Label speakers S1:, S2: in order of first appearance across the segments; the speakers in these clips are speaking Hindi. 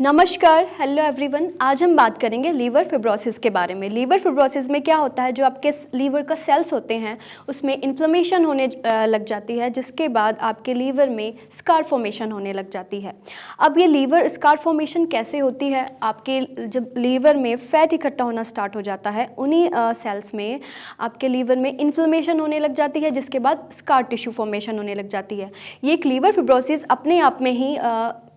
S1: नमस्कार, हेलो एवरीवन। आज हम बात करेंगे लीवर फिब्रोसिस के बारे में। लीवर फिब्रोसिस में क्या होता है, जो आपके लीवर का सेल्स होते हैं उसमें इन्फ्लेमेशन होने लग जाती है, जिसके बाद आपके लीवर में स्कार फॉर्मेशन होने लग जाती है। अब ये लीवर स्कार फॉर्मेशन कैसे होती है? आपके जब लीवर में फैट इकट्ठा होना स्टार्ट हो जाता है, उन्हीं सेल्स में आपके लीवर में इन्फ्लेमेशन होने लग जाती है, जिसके बाद स्कार टिश्यू फॉर्मेशन होने लग जाती है। ये एक लीवर फिब्रोसिस अपने आप में ही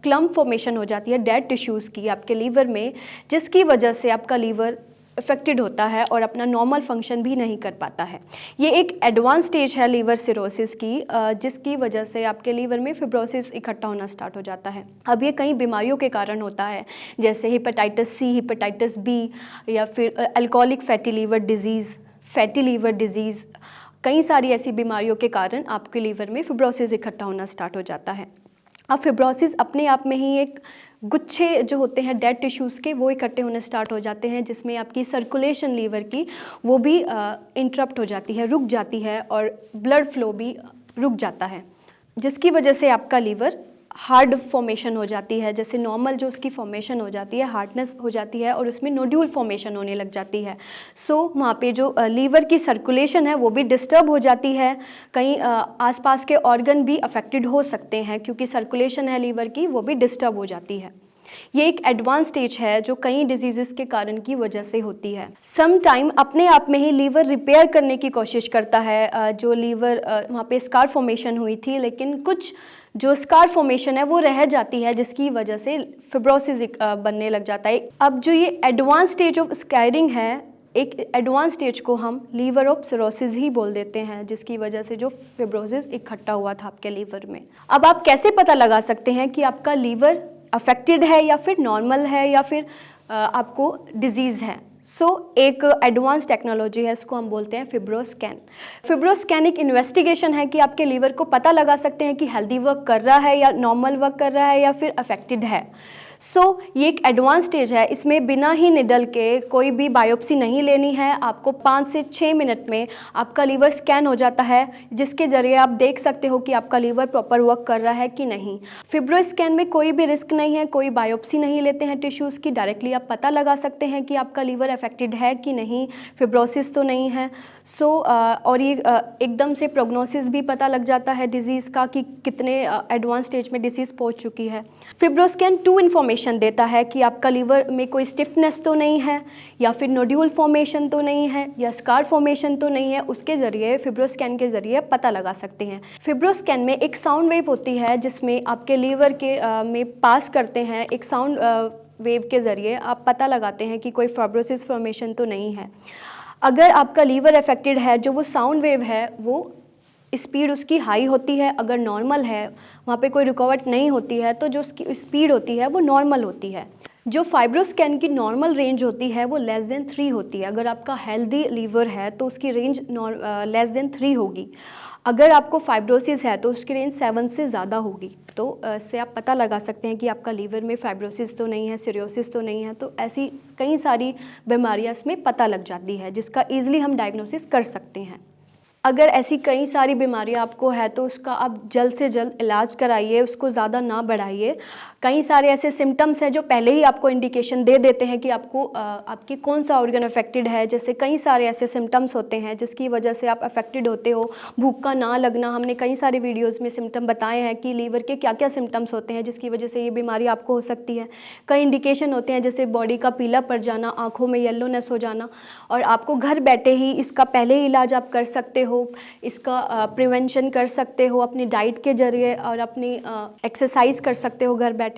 S1: क्लम्प फॉर्मेशन हो जाती है डेड टिश्यूज़ की आपके लीवर में, जिसकी वजह से आपका लीवर अफेक्टेड होता है और अपना नॉर्मल फंक्शन भी नहीं कर पाता है। ये एक एडवांस स्टेज है लीवर सिरोसिस की, जिसकी वजह से आपके लीवर में फिब्रोसिस इकट्ठा होना स्टार्ट हो जाता है। अब ये कई बीमारियों के कारण होता है, जैसे हेपेटाइटिस सी, हेपेटाइटिस बी, या फिर अल्कोहलिक फैटी लीवर डिजीज़। कई सारी ऐसी बीमारियों के कारण आपके लीवर में फिब्रोसिस इकट्ठा होना स्टार्ट हो जाता है। अब फिब्रोसिस अपने आप में ही एक गुच्छे जो होते हैं डेड टिश्यूज़ के, वो इकट्ठे होने स्टार्ट हो जाते हैं, जिसमें आपकी सर्कुलेशन लीवर की वो भी इंटरप्ट हो जाती है, रुक जाती है, और ब्लड फ्लो भी रुक जाता है, जिसकी वजह से आपका लीवर हार्ड फॉर्मेशन हो जाती है। जैसे नॉर्मल जो उसकी फॉर्मेशन हो जाती है, हार्डनेस हो जाती है, और उसमें नोड्यूल फॉर्मेशन होने लग जाती है। वहाँ पे जो लीवर की सर्कुलेशन है वो भी डिस्टर्ब हो जाती है। कहीं आसपास के ऑर्गन भी अफेक्टेड हो सकते हैं, क्योंकि सर्कुलेशन है लीवर की वो भी डिस्टर्ब हो जाती है। ये एक एडवांस स्टेज है जो कई डिजीज़ेस के कारण की वजह से होती है। सम टाइम अपने आप में ही लीवर रिपेयर करने की कोशिश करता है, जो लीवर वहाँ पे स्कार फॉर्मेशन हुई थी, लेकिन कुछ जो स्कार फॉर्मेशन है वो रह जाती है, जिसकी वजह से फिब्रोसिस बनने लग जाता है। अब जो ये एडवांस स्टेज ऑफ स्कैरिंग है, एक एडवांस स्टेज को हम लीवर ऑफ सिरोसिस ही बोल देते हैं, जिसकी वजह से जो फिब्रोसिस इकट्ठा हुआ था आपके लीवर में। अब आप कैसे पता लगा सकते हैं कि आपका लीवर अफेक्टेड है या फिर नॉर्मल है या फिर आपको डिजीज़ है? एक एडवांस टेक्नोलॉजी है, इसको हम बोलते हैं फिब्रोस्कैन। फिब्रोस्कैन एक इन्वेस्टिगेशन है कि आपके लीवर को पता लगा सकते हैं कि हेल्दी वर्क कर रहा है या नॉर्मल वर्क कर रहा है या फिर अफेक्टेड है। ये एक एडवांस स्टेज है। इसमें बिना ही निडल के कोई भी बायोप्सी नहीं लेनी है। आपको 5 से 6 मिनट में आपका लीवर स्कैन हो जाता है, जिसके ज़रिए आप देख सकते हो कि आपका लीवर प्रॉपर वर्क कर रहा है कि नहीं। फिब्रोस्कैन में कोई भी रिस्क नहीं है, कोई बायोप्सी नहीं लेते हैं टिश्यूज़ की। डायरेक्टली आप पता लगा सकते हैं कि आपका लीवर अफेक्टेड है कि नहीं, फिब्रोसिस तो नहीं है। और ये एकदम से प्रोग्नोसिस भी पता लग जाता है डिजीज़ का कि कितने एडवांस स्टेज में डिसीज़ पहुंच चुकी है। फिब्रोस्कैन 2 इन्फॉर्मेशन देता है कि आपका लीवर में कोई स्टिफनेस तो नहीं है, या फिर नोड्यूल फॉर्मेशन तो नहीं है, या स्कार फॉर्मेशन तो नहीं है। उसके ज़रिए फिब्रोस्कैन के ज़रिए पता लगा सकते हैं। फिब्रोस्कैन में एक साउंड वेव होती है, जिसमें आपके लीवर के में पास करते हैं। एक साउंड वेव के ज़रिए आप पता लगाते हैं कि कोई फिब्रोसिस फॉर्मेशन तो नहीं है। अगर आपका लीवर अफेक्टेड है, जो वो साउंड वेव है वो स्पीड उसकी हाई होती है। अगर नॉर्मल है, वहाँ पे कोई रुकावट नहीं होती है, तो जो उसकी स्पीड होती है वो नॉर्मल होती है। जो फाइब्रोस्कैन की नॉर्मल रेंज होती है वो लेस देन 3 होती है। अगर आपका हेल्दी लीवर है तो उसकी रेंज लेस देन 3 होगी। अगर आपको फाइब्रोसिस है तो उसकी रेंज 7 से ज़्यादा होगी। तो इससे आप पता लगा सकते हैं कि आपका लीवर में फाइब्रोसिस तो नहीं है, सिरोसिस तो नहीं है। तो ऐसी कई सारी बीमारियां इसमें पता लग जाती है, जिसका ईजिली हम डायग्नोसिस कर सकते हैं। अगर ऐसी कई सारी बीमारियां आपको है तो उसका आप जल्द से जल्द इलाज कराइए, उसको ज़्यादा ना बढ़ाइए। कई सारे ऐसे सिम्टम्स हैं जो पहले ही आपको इंडिकेशन दे देते हैं कि आपको आपकी कौन सा ऑर्गन अफेक्टेड है। जैसे कई सारे ऐसे सिम्टम्स होते हैं जिसकी वजह से आप अफेक्टेड होते हो। भूख का ना लगना, हमने कई सारे वीडियोज़ में सिम्टम बताए हैं कि लीवर के क्या क्या सिम्टम्स होते हैं जिसकी वजह से ये बीमारी आपको हो सकती है। कई इंडिकेशन होते हैं, जैसे बॉडी का पीला पड़ जाना, आँखों में येलोनेस हो जाना, और आपको घर बैठे ही इसका पहले ही इलाज आप कर सकते हो। इसका प्रिवेंशन कर सकते हो अपनी डाइट के जरिए, और अपनी एक्सरसाइज कर सकते हो घर बैठे।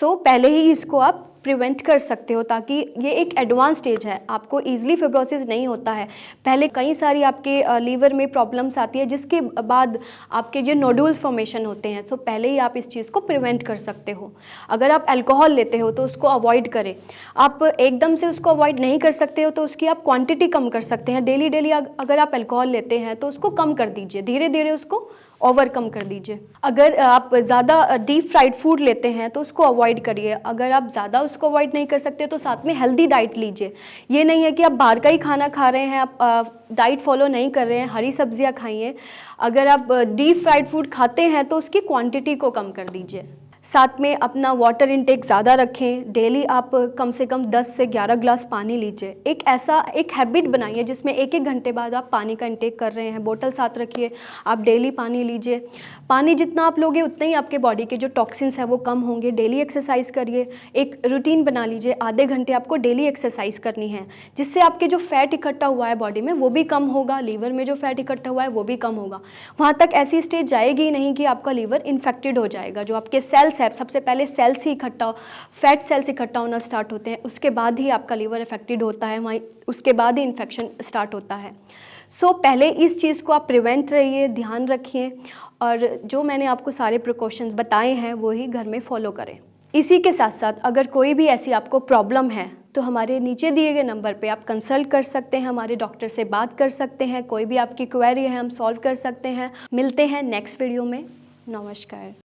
S1: पहले ही इसको आप प्रिवेंट कर सकते हो, ताकि ये एक एडवांस स्टेज है, आपको ईजिली फिब्रोसिस नहीं होता है। पहले कई सारी आपके लीवर में प्रॉब्लम्स आती है, जिसके बाद आपके जो नोडुल्स फॉर्मेशन होते हैं, तो पहले ही आप इस चीज़ को प्रिवेंट कर सकते हो। अगर आप अल्कोहल लेते हो तो उसको अवॉइड करें। आप एकदम से उसको अवॉइड नहीं कर सकते हो तो उसकी आप क्वांटिटी कम कर सकते हैं। डेली अगर आप अल्कोहल लेते हैं तो उसको कम कर दीजिए, धीरे धीरे उसको ओवरकम कर दीजिए। अगर आप ज़्यादा डीप फ्राइड फूड लेते हैं तो उसको अवॉइड करिए। अगर आप ज़्यादा उसको अवॉइड नहीं कर सकते तो साथ में हेल्दी डाइट लीजिए। ये नहीं है कि आप बाहर का ही खाना खा रहे हैं, आप डाइट फॉलो नहीं कर रहे हैं, हरी सब्जियां खाइए। अगर आप डीप फ्राइड फूड खाते हैं तो उसकी क्वांटिटी को कम कर दीजिए। साथ में अपना वाटर इनटेक ज़्यादा रखें। डेली आप कम से कम 10 से 11 ग्लास पानी लीजिए। एक हैबिट बनाइए जिसमें 1-1 घंटे बाद आप पानी का इनटेक कर रहे हैं, बोतल साथ रखिए, आप डेली पानी लीजिए। पानी जितना आप लोगे उतना ही आपके बॉडी के जो टॉक्सिन्स हैं वो कम होंगे। डेली एक्सरसाइज करिए, एक रूटीन बना लीजिए, आधे घंटे आपको डेली एक्सरसाइज करनी है, जिससे आपके जो फैट इकट्ठा हुआ है बॉडी में वो भी कम होगा, लीवर में जो फैट इकट्ठा हुआ है वो भी कम होगा। वहाँ तक ऐसी स्टेज जाएगी नहीं कि आपका लीवर इन्फेक्टेड हो जाएगा। जो आपके सेल्स है, सबसे पहले सेल्स ही फैट सेल्स इकट्ठा होना स्टार्ट होते हैं, उसके बाद ही आपका लीवर इफेक्टेड होता है, वहीं उसके बाद ही इन्फेक्शन स्टार्ट होता है। पहले इस चीज़ को आप प्रिवेंट रहिए, ध्यान रखिए, और जो मैंने आपको सारे प्रिकॉशंस बताए हैं वो ही घर में फॉलो करें। इसी के साथ साथ अगर कोई भी ऐसी आपको प्रॉब्लम है तो हमारे नीचे दिए गए नंबर पे आप कंसल्ट कर सकते हैं, हमारे डॉक्टर से बात कर सकते हैं, कोई भी आपकी क्वेरी है हम सॉल्व कर सकते हैं। मिलते हैं नेक्स्ट वीडियो में। नमस्कार।